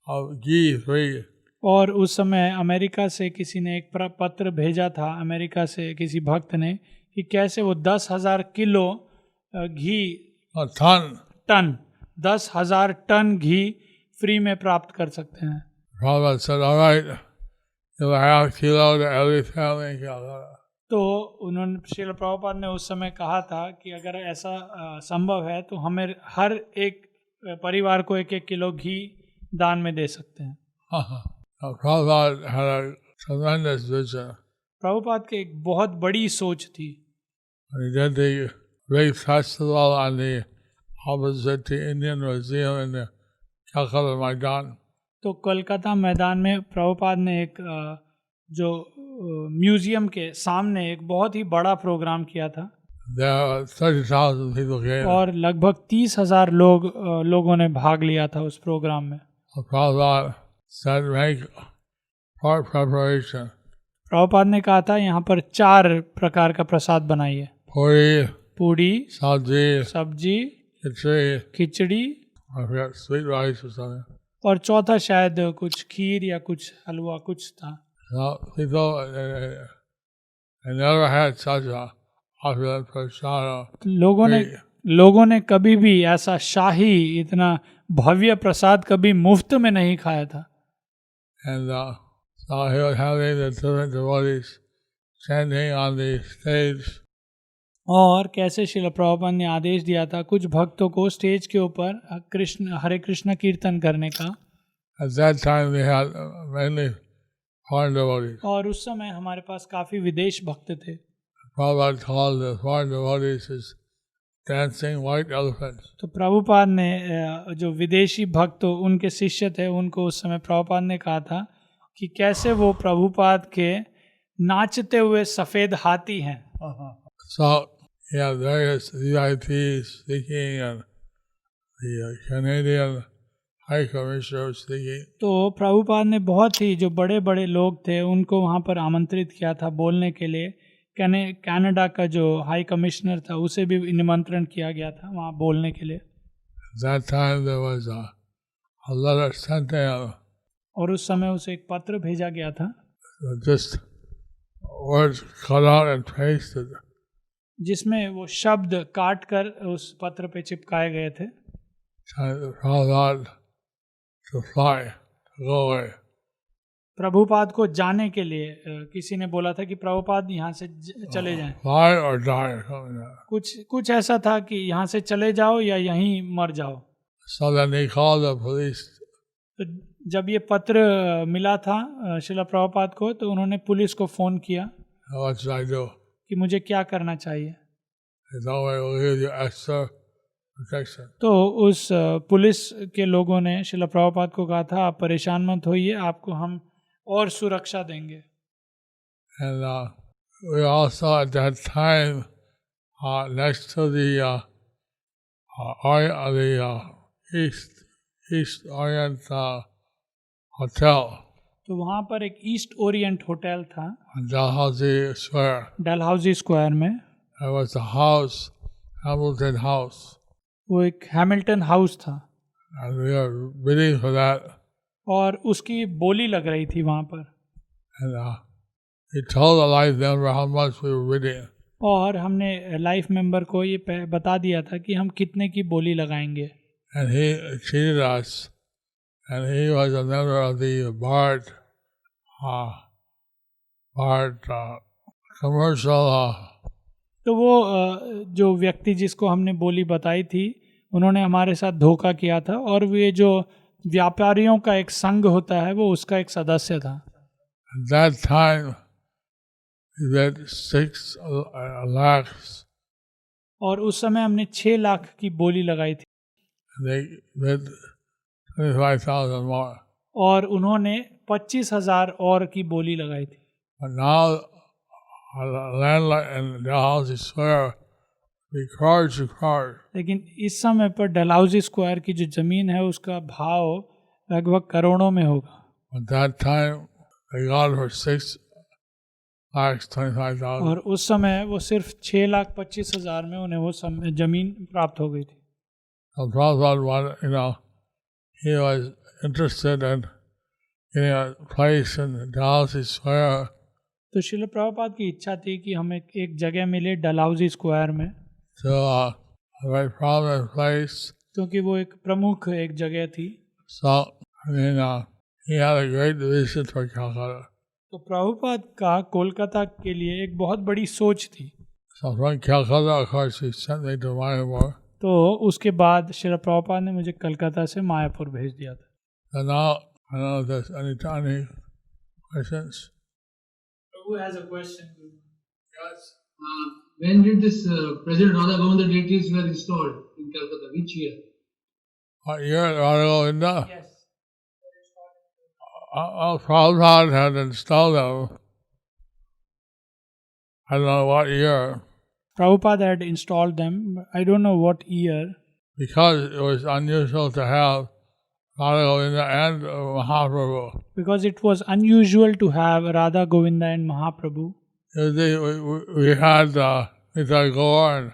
of ghee free. और उस समय अमेरिका से किसी ने एक पत्र भेजा था, अमेरिका से किसी भक्त ने, कि कैसे वो 10,000 किलो घी टन 10,000 टन घी फ्री में प्राप्त कर सकते हैं। Prabhupada said, all right, you'll have a kilo to every family in Calcutta. तो उन्होंने श्रील प्रभुपाद ने उस समय कहा था कि अगर ऐसा संभव है तो हमें हर एक परिवार को 1-1 किलो घी दान में दे सकते हैं। Prabhupada had a tremendous vision. Prabhupada की एक बहुत बड़ी सोच थी। He did the big festival on the opposite the Indian Museum in the Calcutta Maidan. तो कोलकाता मैदान में प्रभुपाद ने एक जो म्यूजियम के सामने एक बहुत ही बड़ा प्रोग्राम किया था। There were 30,000 people came. और लगभग 30,000 लोगों ने भाग लिया था उस प्रोग्राम में। Prabhupada said, make pork preparation. Prabhupada ने कहा था यहाँ पर 4 प्रकार का प्रसाद बनाइए। Puri, पूड़ी, sabji, सब्जी, khichdi, khichdi I forget, sweet rice or something. और चौथा शायद कुछ खीर या कुछ हलवा कुछ था. So people, they never had such a opulent prasada. लोगों ने कभी भी ऐसा शाही इतना भव्य प्रसाद कभी मुफ्त में नहीं खाया था. And so he was having the different devotees chanting on the stage. और कैसे श्रील प्रभुपाद ने आदेश दिया था कुछ भक्तों को स्टेज के ऊपर हरे कृष्ण कीर्तन करने का. At that time we had mainly foreign devotees. और उस समय हमारे पास काफी विदेश भक्त थे. Prabhupada called the foreign devotees as dancing white elephants. तो प्रभुपाद ने जो विदेशी भक्त उनके शिष्य थे उनको उस समय प्रभुपाद ने कहा था कि कैसे वो प्रभुपाद के नाचते हुए सफेद हाथी हैं. So he had various VIPs speaking and the Canadian High Commissioner speaking. तो प्रभुपाद ने बहुत ही जो बड़े बड़े लोग थे उनको वहाँ पर आमंत्रित किया था बोलने के लिए. कनाडा का जो हाई कमिश्नर था उसे भी निमंत्रण किया गया था वहाँ बोलने के लिए. That time there was a letter sent to him. और उस समय उसे एक पत्र भेजा गया था. Just words cut out and pasted. जिसमें वो शब्द काट कर उस पत्र पे चिपकाए गए थे. Prabhupada to fly, to go away. Prabhupada को जाने के लिए किसी ने बोला था कि प्रभुपाद यहाँ से चले जाएं. Fly or die, something like that. कुछ ऐसा था कि यहाँ से चले जाओ या यहीं मर जाओ. So then he called the police. तो जब ये पत्र मिला था श्रील प्रभुपाद को तो उन्होंने पुलिस को फोन किया. What should I do? कि मुझे क्या करना चाहिए. He told me we'll give you extra protection. तो उस पुलिस के लोगों ने श्रील प्रभुपाद को कहा था आप परेशान मत होइए आपको हम और सुरक्षा देंगे. And we also at that time next to the East Orient Hotel. तो वहाँ पर एक ईस्ट ओरिएंट होटल था Dalhousie Square. डलहाउजी स्क्वायर में. There was a house, Hamilton House. वो एक हैमिल्टन हाउस था. And we were bidding for that. और उसकी बोली लग रही थी वहाँ पर. And he told the life member how much we were bidding. और हमने लाइफ मेंबर को ये बता दिया था कि हम कितने की बोली लगाएंगे. And he cheated us. And he was a member of the Bard commercial. तो वो जो व्यक्ति जिसको हमने बोली बताई थी उन्होंने हमारे साथ धोखा किया था और ये जो व्यापारियों का एक संघ होता है वो उसका एक सदस्य था. At that time, we bid 6 lakhs. और उस समय हमने 6 लाख की बोली लगाई थी. They bid 25,000 more. और उन्होंने 25,000 और की बोली लगाई थी. But now, landlord in Dalhousie Square be crores to crores. लेकिन इस समय पर डलहाउजी स्क्वायर की जो जमीन है उसका भाव लगभग करोड़ों में होगा. At that time, they got for 6,25,000. और उस समय वो सिर्फ 6,25,000 में उन्हें वो जमीन प्राप्त हो गई थी. So Prabhupada, he was interested in getting a place in Dalhousie Square. तो श्रील प्रभुपाद की इच्छा थी कि हमें एक जगह मिले डलहाउजी स्क्वायर में. So a very prominent place. क्योंकि वो एक प्रमुख एक जगह थी. So he had a great vision for Calcutta. तो प्रभुपाद का कोलकाता के लिए एक बहुत बड़ी सोच थी. So from Calcutta, of course, he sent me to Mayapur. तो उसके बाद श्रील प्रभुपाद ने मुझे कलकत्ता से मायापुर भेज दिया था. And now, I don't know if there's any questions. Who has a question? Yes. When did this President Radha Govinda deities were installed in Calcutta? Which year? What year? Radha Govinda? Yes. Prabhupada had installed them. I don't know what year. Prabhupada had installed them. I don't know what year. Because it was unusual to have Radha Govinda and Mahaprabhu. Because it was unusual to have Radha Govinda and Mahaprabhu. We had Nitya Gaur and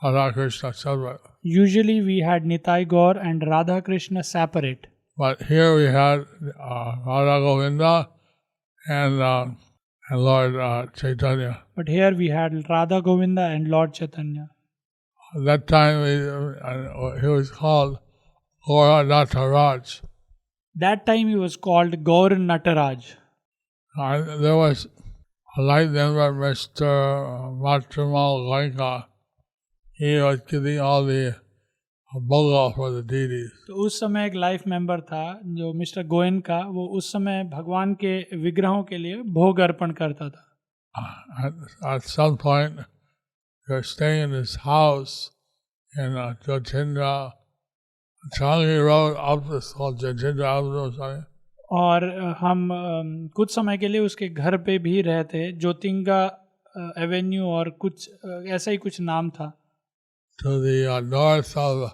Radha Krishna separate. Usually we had Nitai Gaur and Radha Krishna separate. but here we had Radha Govinda and Lord Chaitanya. But here we had Radha Govinda and Lord Chaitanya. At that time, he was called Gaura Nataraj. That time he was called Gaur Nataraj. There was a light member, Mr. Matrimal Goenka. He was getting all the bhoga for the deities. तो उस समय एक life member था जो mister Goyan का, वो उस समय भगवान के विग्रहों के लिए भोग अर्पण करता था. At some point, they were staying in his house in Jatindra, Changi Road, up this called Jatindra Avenue or something. और हम कुछ समय के लिए उसके घर पे भी रहते, ज्योतिंगा एवेन्यू और कुछ ऐसा ही कुछ नाम था. To the north of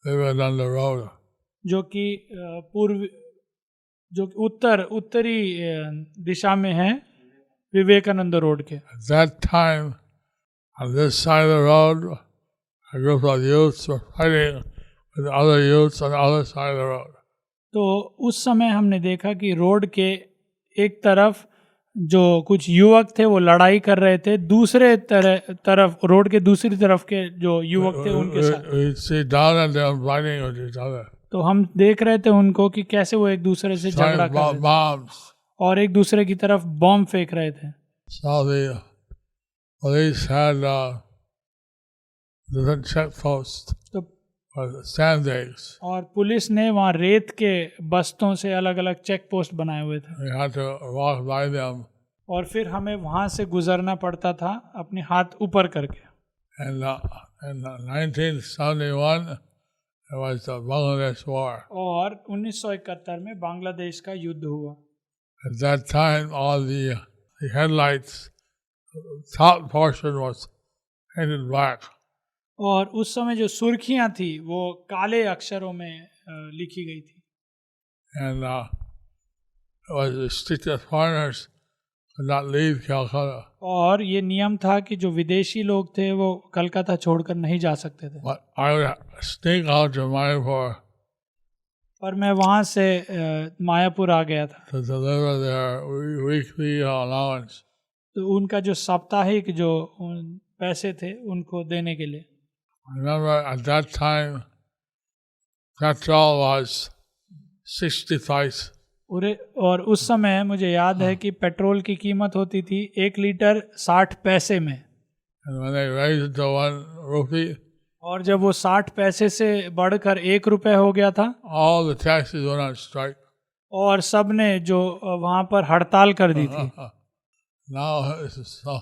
Vivekananda Road. जो कि पूर्व, जो उत्तरी दिशा में है विवेकानंद रोड के. At that time, on this side of the road, a group of youths were fighting with other youths on the other side of the road. तो उस समय हमने देखा कि रोड के एक तरफ जो कुछ युवक थे वो लड़ाई कर रहे थे, दूसरे तरफ रोड के दूसरी तरफ के जो युवक थे उनके साथ. We see down at them fighting with each other. तो हम देख रहे थे उनको कि कैसे वो एक दूसरे से झगड़ा Throwing कर रहे थे bombs. और एक दूसरे की तरफ बॉम्ब फेंक रहे थे. So the police had different checkposts तो for sandbags. और पुलिस ने वहाँ रेत के बस्तों से अलग अलग चेक पोस्ट बनाए हुए थे. We had to walk by them. और फिर हमें वहाँ से गुजरना पड़ता था अपने हाथ ऊपर करके. And in 1971, there was the Bangladesh War. और 1971 में बांग्लादेश का युद्ध हुआ. At that time, all the headlights, the top portion was painted black. और उस समय जो सुर्खियाँ थी वो काले अक्षरों में लिखी गई थी. And it was restricted that foreigners could not leave Calcutta. और ये नियम था कि जो विदेशी लोग थे वो कलकत्ता छोड़कर नहीं जा सकते थे. But I would sneak out to Mayapur पर मैं वहाँ से मायापुर आ गया था. to deliver their weekly allowance. तो उनका जो साप्ताहिक जो पैसे थे उनको देने के लिए. I remember at that time, petrol was 60 paise. और उस समय मुझे याद है कि पेट्रोल की कीमत होती थी 1 लीटर 60 पैसे में. And when they raised it to 1 rupee, और जब वो 60 पैसे से बढ़कर 1 रुपए हो गया था, all the taxis went on strike. और सब ने जो वहाँ पर हड़ताल कर दी थी. Now it's so,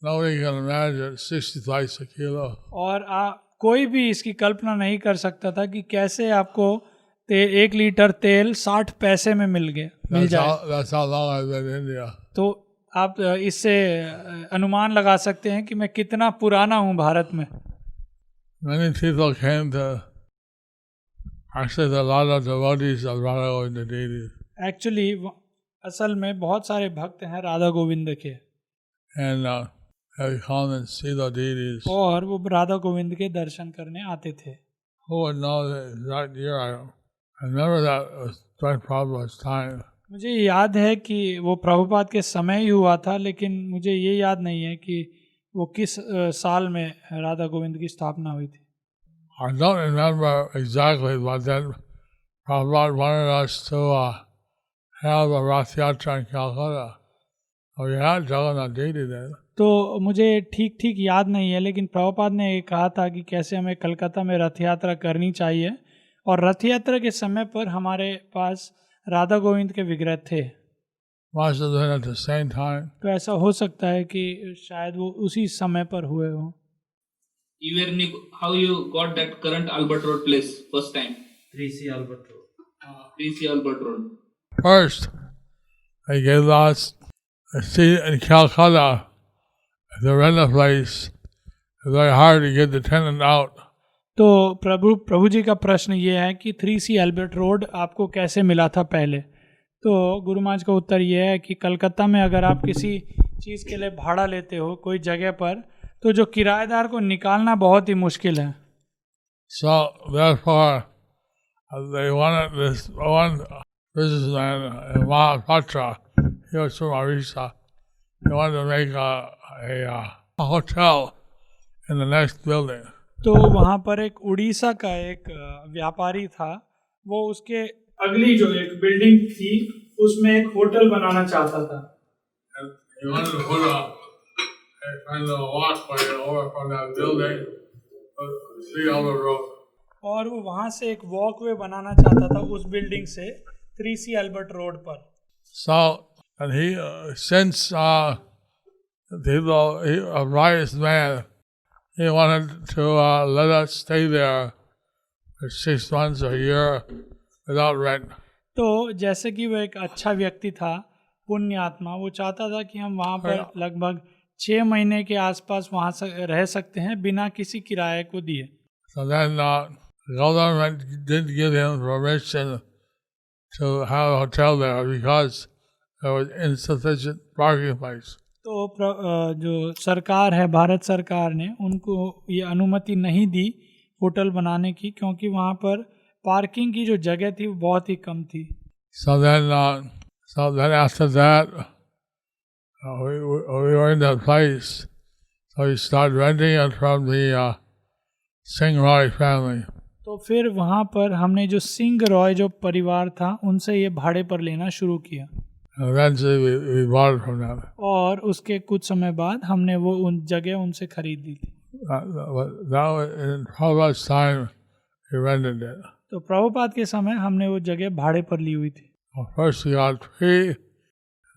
nobody can imagine 60 paise a kilo. और कोई भी इसकी कल्पना नहीं कर सकता था कि कैसे आपको 1 लीटर तेल 60 पैसे में मिल जाए. That's how long I've been in India. तो आप इससे अनुमान लगा सकते हैं कि मैं कितना पुराना हूँ भारत में. Many people came to, actually there are a lot of devotees of Radha Govinda deities. Actually असल में बहुत सारे भक्त हैं राधा गोविंद के. And they come and see the deities. और वो राधा गोविंद के दर्शन करने आते थे. Who would know the exact year? I remember that it was during Prabhupada's time. मुझे याद है कि वो प्रभुपाद के समय ही हुआ था, लेकिन मुझे ये याद नहीं है कि वो किस साल में राधा गोविंद की स्थापना हुई थी. I don't remember exactly, but then Prabhupada wanted us to have a Rath Yatra in Calcutta. So we had Jagannath Deity then. तो मुझे ठीक याद नहीं है, लेकिन प्रभुपाद ने कहा था कि कैसे हमें कलकत्ता में रथ यात्रा करनी चाहिए, और रथ यात्रा के समय पर हमारे पास राधा गोविंद के विग्रह थे. Must have been at the same time. तो ऐसा हो सकता है कि शायद वो उसी समय पर हुए हों. How you got that current Albert Road place first time? 3C Albert Road. 3C Albert Road. First, they gave us a seat in Calcutta. If they rent a place, it's very hard to get the tenant out. तो प्रभु जी का प्रश्न ये है कि 3C Albert road आपको कैसे मिला था पहले. तो गुरु महाराज का उत्तर ये है कि कलकत्ता में अगर आप किसी चीज़ के लिए भाड़ा लेते हो कोई जगह पर, तो जो किराएदार को निकालना बहुत ही मुश्किल है. So therefore, they wanted this one businessman in Mahapatra. He was from Orissa. He wanted to make a hotel in the next building. तो वहाँ पर एक उड़ीसा का एक व्यापारी था, वो उसके अगली जो एक बिल्डिंग थी उसमें एक होटल बनाना चाहता था. And he wanted to put a kind of walkway over from that building to see all the road. और वो वहाँ से एक वॉकवे बनाना चाहता था उस बिल्डिंग से 3C एल्बर्ट रोड पर. So, and he, since a wise man, he wanted to let us stay there for 6 months or a year without rent. तो जैसे कि वो एक अच्छा व्यक्ति था, पुण्य आत्मा, वो चाहता था कि हम वहाँ पर लगभग 6 महीने के आसपास वहाँ से रह सकते हैं बिना किसी किराए को दिए. So then the government didn't give him permission to have a hotel there because there was insufficient parking place. तो जो सरकार है, भारत सरकार ने उनको ये अनुमति नहीं दी होटल बनाने की, क्योंकि वहाँ पर पार्किंग की जो जगह थी वो बहुत ही कम थी. So then after that, we were in that place. So we started renting it from the Singh Roy family. तो फिर वहाँ पर हमने जो सिंह रॉय जो परिवार था उनसे ये भाड़े पर लेना शुरू किया. Eventually we bought it from them. और उसके कुछ समय बाद हमने वो उन जगह उनसे खरीद ली थी. Now in Prabhupada's time we rented it. तो प्रभुपाद के समय हमने वो जगह भाड़े पर ली हुई थी. First we got free,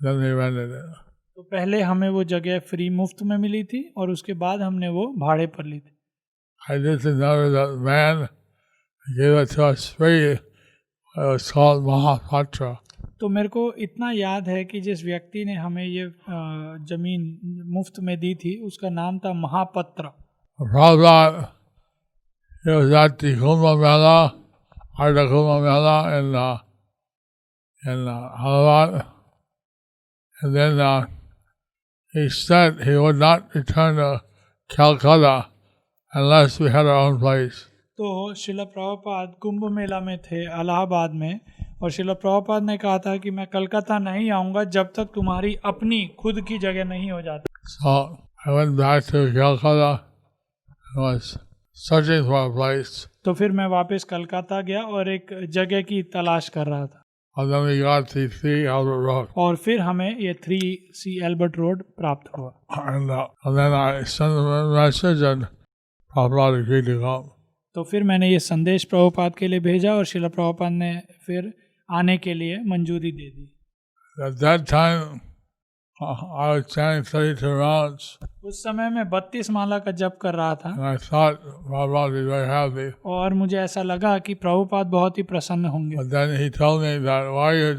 then we rented it. तो पहले हमें वो जगह फ्री मुफ्त में मिली थी और उसके बाद हमने वो भाड़े पर ली थी. I didn't know that man gave it to us free. It was called Mahapatra. तो मेरे को इतना याद है कि जिस व्यक्ति ने हमें ये जमीन मुफ्त में दी थी उसका नाम था महापत्र. Prabhupada, he was at the Kumbh Mela, Ardha Kumbh Mela in Allahabad, and then he said he would not return to Calcutta unless we had our own place. तो शिला प्रभुपाद कुंभ मेला में थे इलाहाबाद में, और शिला प्रभुपाद ने कहा था कि मैं कलकत्ता नहीं आऊँगा जब तक तुम्हारी अपनी खुद की जगह नहीं हो जाती. So I went back to Calcutta and was searching for a place. तो फिर मैं वापस कलकत्ता गया और एक जगह की तलाश कर रहा था. And then we got the 3 Albert Road. और फिर हमें ये 3C एल्बर्ट रोड प्राप्त हुआ. And then I sent them a message and Prabhupada agreed to come. तो फिर मैंने ये संदेश प्रभुपाद के लिए भेजा और शिला प्रभुपाद ने फिर आने के लिए मंजूरी दे दी. At that time, I was chanting 32 rounds. उस समय मैं 32 माला का जप कर रहा था. And I thought Prabhupada would be very happy. और मुझे ऐसा लगा कि प्रभुपाद बहुत ही प्रसन्न होंगे. But then he told me that why are you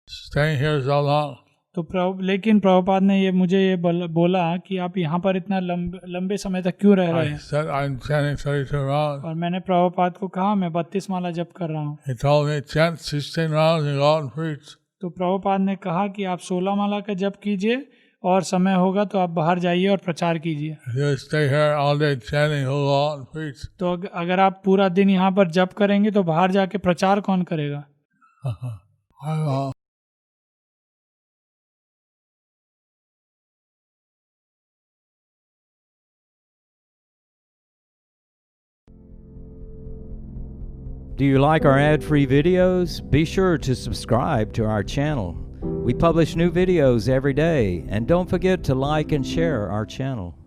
staying here so long? तो लेकिन प्रभुपाद ने ये मुझे ये बोला कि आप यहाँ पर इतना लंबे समय तक क्यों रह रहे I हैं. said I'm chanting 32 rounds. और मैंने प्रभुपाद को कहा मैं 32 माला जप कर रहा हूँ. He told me chant 16 rounds and go out and preach. तो प्रभुपाद ने कहा कि आप 16 माला का जप कीजिए और समय होगा तो आप बाहर जाइए और प्रचार कीजिए. If you stay here all day chanting, he'll go out and preach. तो अगर आप पूरा दिन यहाँ पर जप करेंगे तो बाहर जाके प्रचार कौन करेगा. Do you like our ad-free videos? Be sure to subscribe to our channel. We publish new videos every day, and don't forget to like and share our channel.